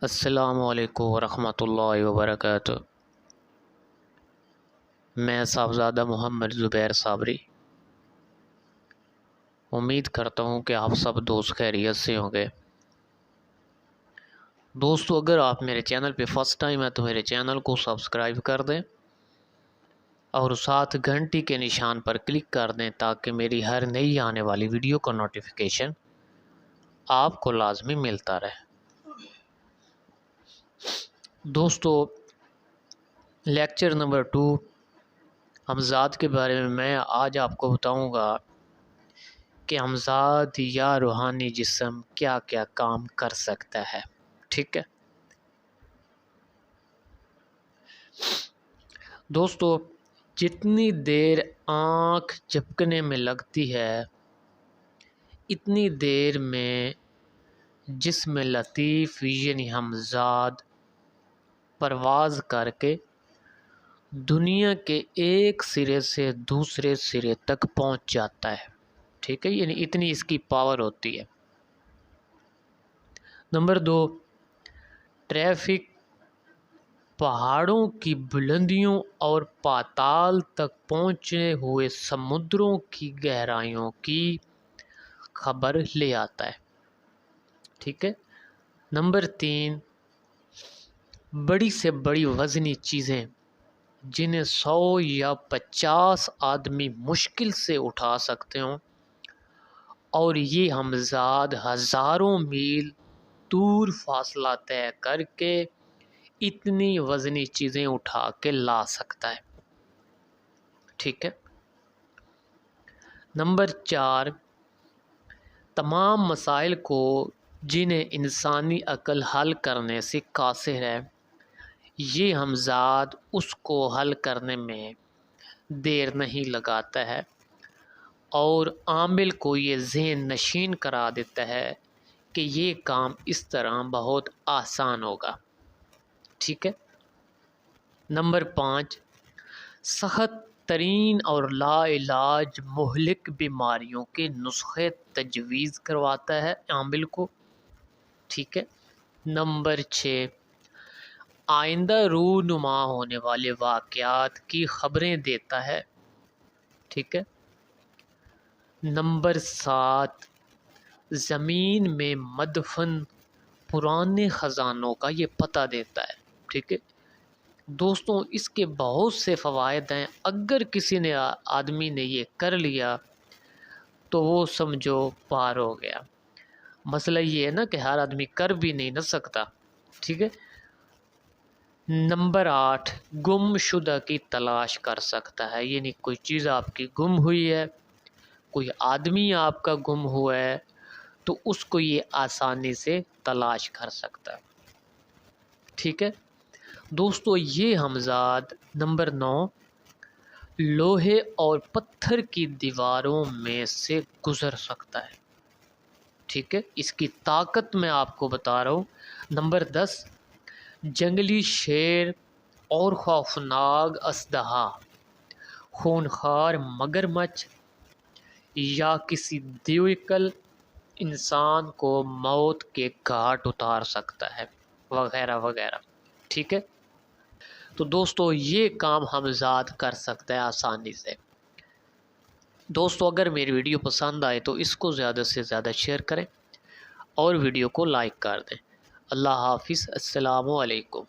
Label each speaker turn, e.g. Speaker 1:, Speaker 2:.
Speaker 1: السلام علیکم ورحمۃ اللہ وبرکاتہ۔ میں صاحبزادہ محمد زبیر صابری امید کرتا ہوں کہ آپ سب دوست خیریت سے ہوں گے۔ دوستو، اگر آپ میرے چینل پہ فرسٹ ٹائم ہے تو میرے چینل کو سبسکرائب کر دیں اور ساتھ گھنٹی کے نشان پر کلک کر دیں تاکہ میری ہر نئی آنے والی ویڈیو کا نوٹیفیکیشن آپ کو لازمی ملتا رہے۔ دوستو، لیکچر نمبر 2 ہمزاد کے بارے میں آج آپ کو بتاؤں گا کہ ہمزاد یا روحانی جسم کیا کیا کام کر سکتا ہے۔ ٹھیک ہے دوستو، جتنی دیر آنکھ جھپکنے میں لگتی ہے اتنی دیر میں جسم لطیف یعنی ہمزاد پرواز کر کے دنیا کے ایک سرے سے دوسرے سرے تک پہنچ جاتا ہے۔ ٹھیک ہے، یعنی اتنی اس کی پاور ہوتی ہے۔ نمبر 2، ٹریفک پہاڑوں کی بلندیوں اور پاتال تک پہنچے ہوئے سمندروں کی گہرائیوں کی خبر لے آتا ہے۔ ٹھیک ہے۔ نمبر 3، بڑی سے بڑی وزنی چیزیں جنہیں 100 یا 50 آدمی مشکل سے اٹھا سکتے ہوں، اور یہ ہمزاد ہزاروں میل دور فاصلہ طے کر کے اتنی وزنی چیزیں اٹھا کے لا سکتا ہے۔ ٹھیک ہے۔ نمبر 4، تمام مسائل کو جنہیں انسانی عقل حل کرنے سے قاصر ہے، یہ ہمزاد اس کو حل کرنے میں دیر نہیں لگاتا ہے اور عامل کو یہ ذہن نشین کرا دیتا ہے کہ یہ کام اس طرح بہت آسان ہوگا۔ ٹھیک ہے۔ نمبر 5، سخت ترین اور لا علاج مہلک بیماریوں کے نسخے تجویز کرواتا ہے عامل کو۔ ٹھیک ہے۔ نمبر 6، آئندہ رونما ہونے والے واقعات کی خبریں دیتا ہے۔ ٹھیک ہے۔ نمبر 7، زمین میں مدفن پرانے خزانوں کا یہ پتہ دیتا ہے۔ ٹھیک ہے دوستوں، اس کے بہت سے فوائد ہیں۔ اگر کسی نے آدمی نے یہ کر لیا تو وہ سمجھو پار ہو گیا۔ مسئلہ یہ ہے نا کہ ہر آدمی کر بھی نہیں نہ سکتا۔ ٹھیک ہے۔ نمبر 8، گم شدہ کی تلاش کر سکتا ہے، یعنی کوئی چیز آپ کی گم ہوئی ہے، کوئی آدمی آپ کا گم ہوا ہے تو اس کو یہ آسانی سے تلاش کر سکتا ہے۔ ٹھیک ہے دوستو، یہ ہمزاد نمبر 9 لوہے اور پتھر کی دیواروں میں سے گزر سکتا ہے۔ ٹھیک ہے، اس کی طاقت میں آپ کو بتا رہا ہوں۔ نمبر 10، جنگلی شیر اور خوفناک اژدہا، خونخوار مگرمچھ یا کسی دیویکل انسان کو موت کے گھاٹ اتار سکتا ہے، وغیرہ وغیرہ۔ ٹھیک ہے، تو دوستو یہ کام ہمزاد کر سکتا ہے آسانی سے۔ دوستو، اگر میری ویڈیو پسند آئے تو اس کو زیادہ سے زیادہ شیئر کریں اور ویڈیو کو لائک کر دیں۔ اللہ حافظ، السلام علیکم۔